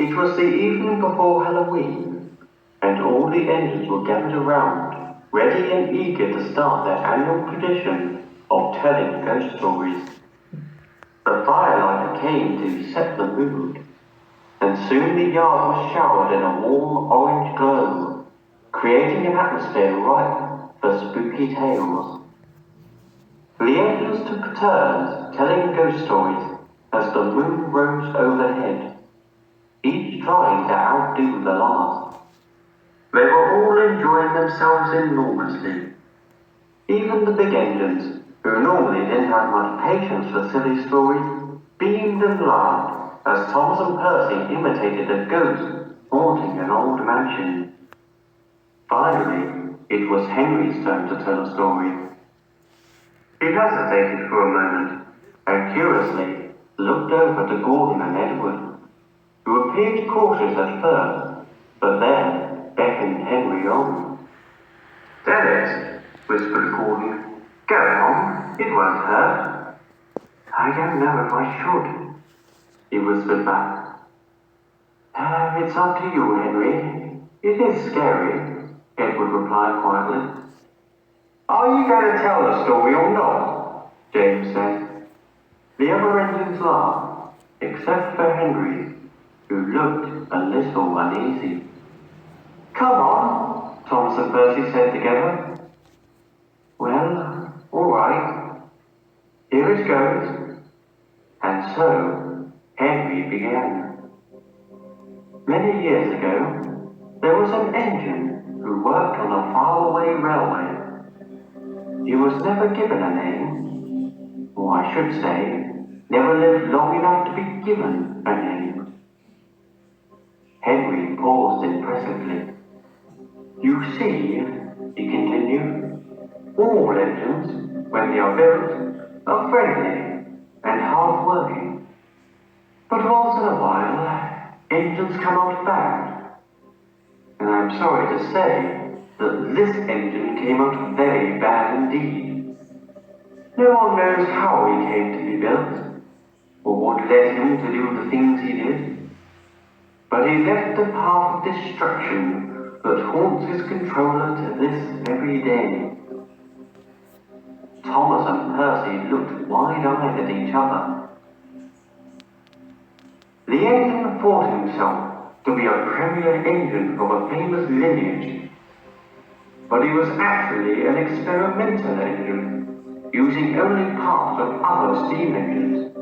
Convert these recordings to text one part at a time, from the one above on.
It was the evening before Halloween, and all the engines were gathered around, ready and eager to start their annual tradition of telling ghost stories. The firelight came to set the mood, and soon the yard was showered in a warm orange glow, creating an atmosphere ripe for spooky tales. The engines took turns telling ghost stories as the moon rose overhead, each trying to outdo the last. They were all enjoying themselves enormously. Even the big engines, who normally didn't have much patience for silly stories, beamed and laughed as Thomas and Percy imitated a ghost haunting an old mansion. Finally, it was Henry's turn to tell a story. He hesitated for a moment and curiously looked over to Gordon and Edward, who appeared cautious at first, but then beckoned Henry on. "Tell it," whispered Gordon. "Go on, it won't hurt." "I don't know if I should," he whispered back. It's up to you, Henry. It is scary," Edward replied quietly. "Are you going to tell the story or not?" James said. The other engines laughed, except for Henry, who looked a little uneasy. "Come on," Thomas and Percy said together. "Well, all right. Here it goes." And so, Henry began. Many years ago, there was an engine who worked on a faraway railway. He was never given a name, or I should say, never lived long enough to be given a name. Henry paused impressively. "You see," he continued, "all engines, when they are built, are friendly and hard-working. But once in a while, engines come out bad. And I'm sorry to say that this engine came out very bad indeed. No one knows how he came to be built, or what led him to do the things he did. But he left a path of destruction that haunts his controller to this very day." Thomas and Percy looked wide-eyed at each other. The engine thought himself to be a premier engine from a famous lineage, but he was actually an experimental engine, using only parts of other steam engines.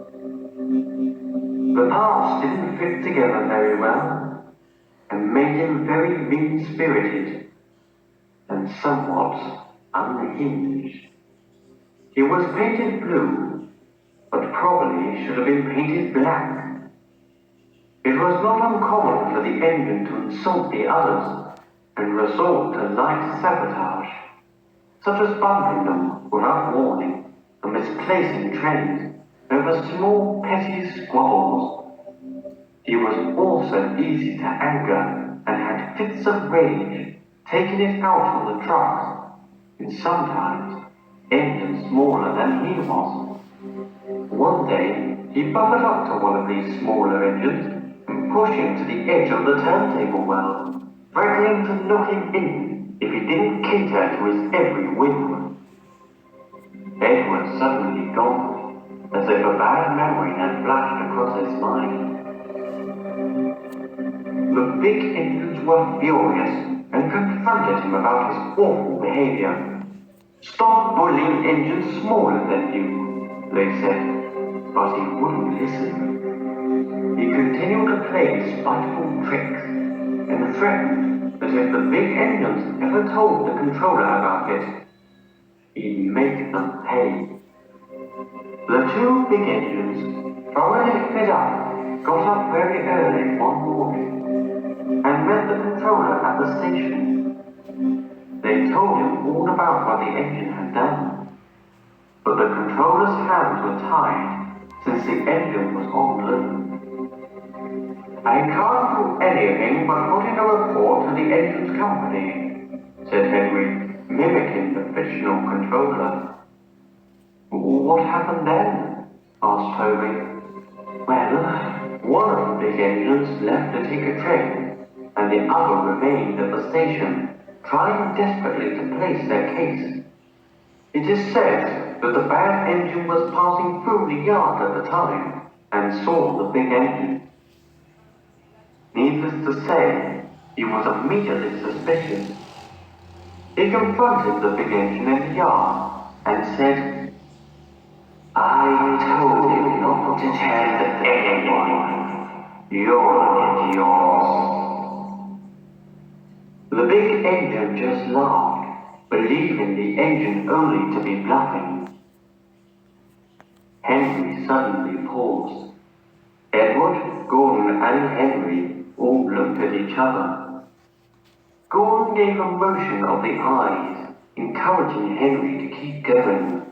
The parts didn't fit together very well, and made him very mean-spirited, and somewhat unhinged. He was painted blue, but probably should have been painted black. It was not uncommon for the engine to insult the others and resort to light sabotage, such as bumping them without warning or misplacing trains over small petty squabbles. He was also easy to anger and had fits of rage, taking it out on the trucks, and sometimes engines smaller than he was. One day he buffered up to one of these smaller engines and pushed him to the edge of the turntable well, threatening to knock him in if he didn't cater to his every whim. Edward suddenly gulped, as if a bad memory had flashed across his mind. The big engines were furious and confronted him about his awful behavior. "Stop bullying engines smaller than you," they said, but he wouldn't listen. He continued to play spiteful tricks and threatened that if the big engines ever told the controller about it, he'd make them pay. The two big engines, thoroughly fed up, got up very early one morning and met the controller at the station. They told him all about what the engine had done, but the controller's hands were tied since the engine was on loan. "I can't do anything but put in a report to the engine's company," said Henry, mimicking the fictional controller. "What happened then?" asked Toby. "Well, One of the big engines left to take a train, and the other remained at the station, trying desperately to place their case. It is said that the bad engine was passing through the yard at the time, and saw the big engine. Needless to say, he was immediately suspicious. He confronted the big engine in the yard, and said, "I told you not to tell anyone. You'll get yours." The big engine just laughed, believing the engine only to be bluffing. Henry suddenly paused. Edward, Gordon, and Henry all looked at each other. Gordon gave a motion of the eyes, encouraging Henry to keep going.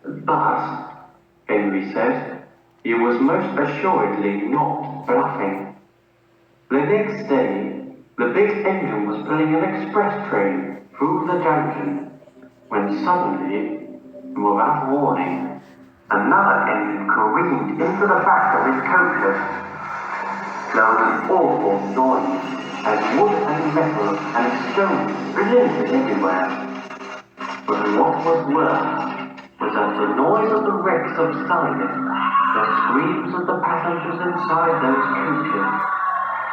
"But," Henry said, "he was most assuredly not bluffing." The next day, the big engine was pulling an express train through the junction, when suddenly, without warning, another engine careened into the back of his coaches. There was an awful noise, as wood and metal and stone splintered everywhere. But what was worse was as the noise of the wreck subsided, the screams of the passengers inside those coaches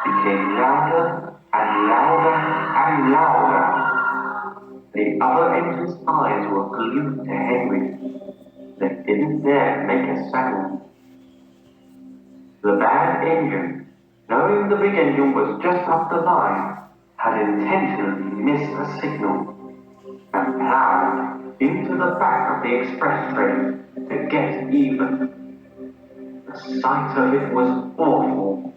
became louder and louder and louder. The other engine's eyes were glued to Henry. They didn't dare make a sound. The bad engine, knowing the big engine was just up the line, had intentionally missed a signal and plowed into the back of the express train to get even. The sight of it was awful.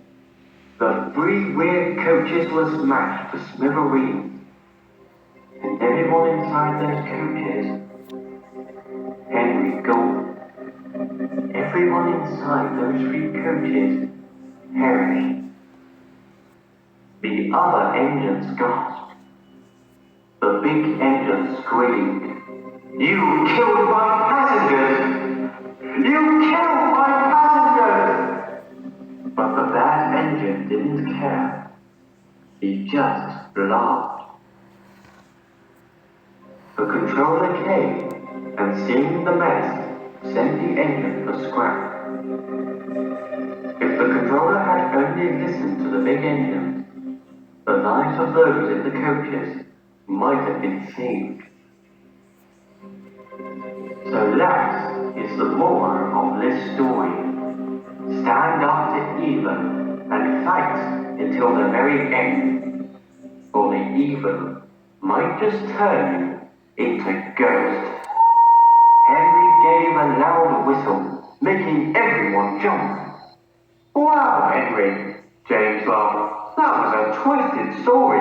The 3 rear coaches were smashed to smithereens, and everyone inside those coaches, Henry gulped. Everyone inside those 3 coaches perished. The other engines gasped. The big engine screamed, "You killed my passengers! You killed my passengers!" But the bad engine didn't care. He just laughed. The controller came and, seeing the mess, sent the engine for scrap. If the controller had only listened to the big engine, the lives of those in the coaches might have been saved. So that is the moral of this story. Stand up to evil and fight until the very end, or the evil might just turn you into ghosts. Henry gave a loud whistle, making everyone jump. "Wow, Henry," James laughed. "That was a twisted story."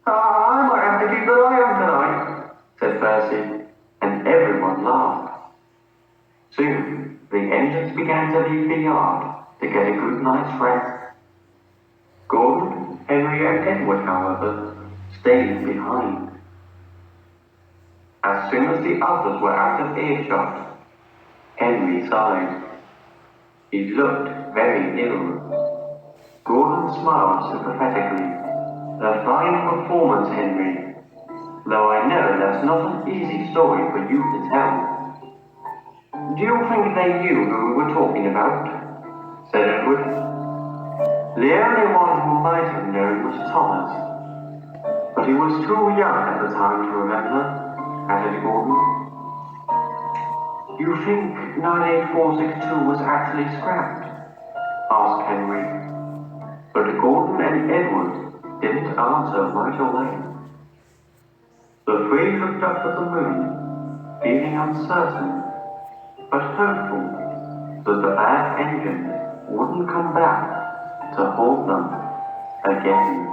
"I might have to keep an eye on tonight," said Percy, and everyone laughed. Soon, the engines began to leave the yard to get a good night's rest. Gordon, Henry, and Edward, however, stayed behind. As soon as the others were out of earshot, Henry sighed. He looked very ill. Gordon smiled sympathetically. "A fine performance, Henry, though I know that's not an easy story for you to tell." "Do you think they knew who we were talking about?" said Edward. "The only one who might have known was Thomas, but he was too young at the time to remember," added Gordon. "You think 98462 was actually scrapped?" asked Henry. But Gordon and Edward didn't answer right away. The 3 looked up at the moon, feeling uncertain, but hopeful that the bad engine wouldn't come back to haunt them again.